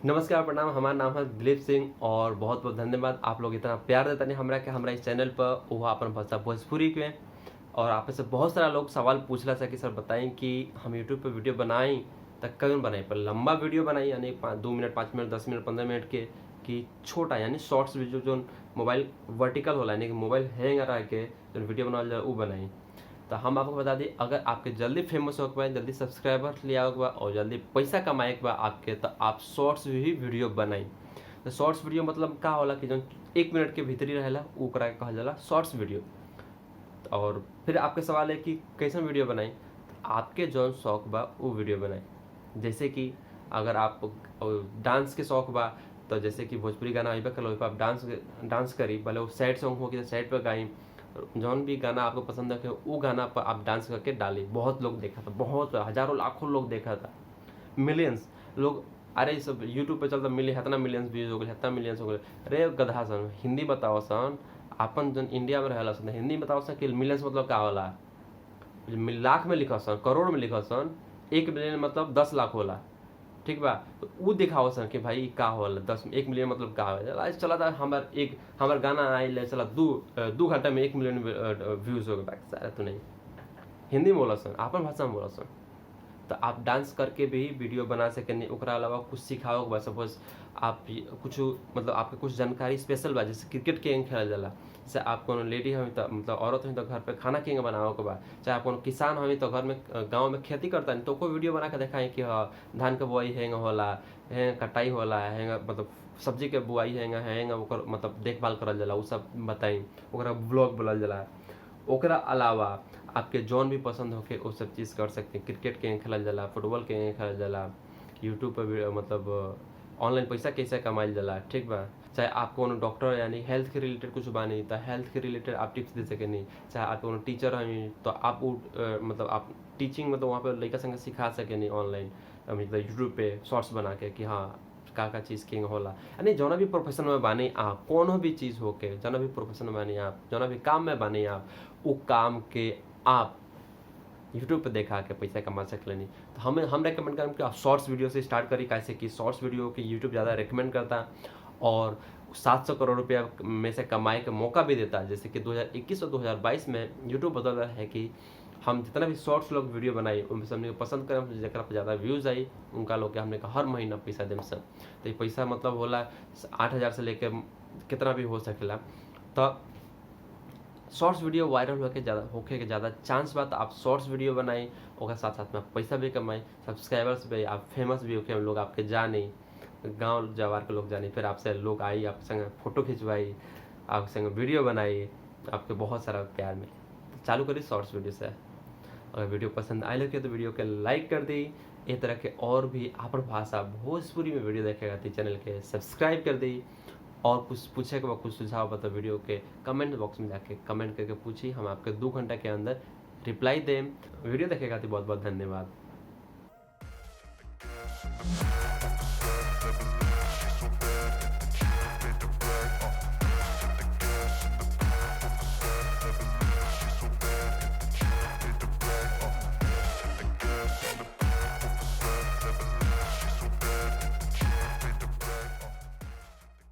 नमस्कार प्रणाम, हमारा नाम है दिलीप सिंह और बहुत बहुत धन्यवाद आप लोग इतना प्यार देता नहीं हमरा कि हमरा इस चैनल पर वो अपन भाषा भोजपुरी के। और आप में से बहुत सारा लोग सवाल पूछला था कि सर बताएं कि हम यूट्यूब पर वीडियो बनाएं तो कौन बनाए, पर लंबा वीडियो बनाई यानी 2 मिनट 5 मिनट 10 मिनट 15 मिनट के, कि छोटा यानी शॉर्ट्स वीडियो जो मोबाइल वर्टिकल होला यानी कि मोबाइल हैंग रह के जो वीडियो बनावल जाए वो बनाई। तो हम आपको बता दी, अगर आपके जल्दी फेमस हो के बा, जल्दी सब्सक्राइबर ले आओ के बा और जल्दी पैसा कमाए के बा आपके, तो आप शॉर्ट्स भी वीडियो बनाई। तो शॉर्ट्स वीडियो मतलब का होला कि जो 1 मिनट के भीतर ही रहेला ओकरा के कहल जाला शॉर्ट्स वीडियो। और फिर आपके सवाल है कि कैसे वीडियो बनाई, तो आपके जौन शौक बा वो वीडियो बनाई। जैसे कि अगर आप डांस के शौक बा तो जैसे कि भोजपुरी गाना अइबे कल ओइ पर आप डांस करी, भले वो सैड सॉन्ग हो कि सैड पर गाई, जौन भी गाना आपको पसंद है वो गाना पर आप डांस करके डाली। बहुत लोग देखा था, बहुत हजारों लाखों लोग देखा था, मिलियंस लोग। अरे सब यूट्यूब पे चलता इतना मिलियंस व्यूज हो गए, इतना मिलियंस हो गए। अरे गधा सन हिंदी बताओ सन, अपन जन इंडिया में रहला सन हिंदी बताओ सन कि मिलियंस मतलब का होला। लाख में लिखा सन, करोड़ में लिखा सन, 1 मिलियन मतलब 10 लाख होला, ठीक बा। तो वो दिखाओ सन कि भाई का होला 1 मिलियन मतलब का होला। आज चला था हमार गाना आइल चला 2 घंटा में 1 मिलियन व्यूज हो गए। सारा तो नहीं, हिंदी में बोला सन, अपन भाषा में बोला सन। तो आप डांस करके भी वीडियो बना सकें। ओकरा अलावा कुछ सिखाओ बा, सपोज आप कुछ मतलब आपके कुछ जानकारी स्पेशल बा, जैसे क्रिकेट के खेलल जाला, जैसे आप कोनो लेडी हो तो मतलब औरत हो तो घर पे खाना के बनाओ के बा, चाहे आप कोनो किसान हो तो घर में गांव में खेती करता है तो कोई वीडियो बना के दिखाएं कि हाँ धान के बुआई हैंग होला, हैंग कटाई होला, हैंग मतलब सब्जी के बुआई हैंग ओकर मतलब देखभाल करल जाला, वो सब बताई, ओकरा ब्लॉग बोलल जाला। ओकरा अलावा आपके जौन भी पसंद होके वो सब चीज़ कर सकते हैं। क्रिकेट के खेलल जाला, फुटबॉल के खेलल जाला, यूट्यूब पर भी मतलब ऑनलाइन पैसा कैसे कमाइल जाला, ठीक बा। चाहे आप कोनो डॉक्टर यानी हेल्थ के रिलेटेड कुछ बानी तो हेल्थ के रिलेटेड आप टिप्स दे सके नहीं, चाहे आप कोनो टीचर हैं तो आप मतलब आप टीचिंग मतलब वहाँ पर लड़का संग सिखा सके नहीं ऑनलाइन, मतलब यूट्यूब पे शॉर्ट्स बना के कि हाँ का चीज़ किंग होला। यानी जौना भी प्रोफेशन में बानी आप, कोनो भी चीज़ होके जौना भी प्रोफेशन में बानी आप, जौना भी काम में बानी आप, वो काम के आप यूट्यूब पे देखा के पैसा कमा सकले नहीं। तो हम रेकमेंड करें कि आप शॉर्ट्स वीडियो से स्टार्ट करी, कैसे कि शॉर्ट्स वीडियो की यूट्यूब ज़्यादा रेकमेंड करता है और 700 करोड़ रुपया में से कमाए का मौका भी देता है। जैसे कि 2021 और 2022 में यूट्यूब बदल रहा है कि हम जितना भी शॉर्ट्स लोग वीडियो बनाई उनमें से हमने पसंद करें जरा पर ज़्यादा व्यूज़ आई उनका लोग के हमने कहा हर महीना पैसा देम सब। तो ये पैसा मतलब होला 8,000 से लेकर कितना भी हो सकेला। तो शॉर्ट्स वीडियो वायरल होके के ज़्यादा चांस बा, तो आप शॉर्ट्स वीडियो बनाई और साथ साथ में पैसा भी कमाई, सब्सक्राइबर्स भी, आप फेमस भी होके लोग आपके जाने, गांव जवार के लोग जाने, फिर आपसे लोग आई आपके संग फोटो खिंचवाई, आपके संग वीडियो बनाई, आपके बहुत सारा प्यार मिले। तो चालू करी शॉर्ट्स वीडियो से। अगर वीडियो पसंद आए लगे तो वीडियो के लाइक कर दी। इस तरह के और भी अपन भाषा भोजपुरी में वीडियो देखेगा तो चैनल के सब्सक्राइब कर दी। और कुछ पूछे के बाद कुछ सुझाव बता वीडियो के कमेंट बॉक्स में जाके कमेंट करके पूछी, हम आपके 2 घंटा के अंदर रिप्लाई दें। वीडियो देखेगा तो बहुत बहुत धन्यवाद।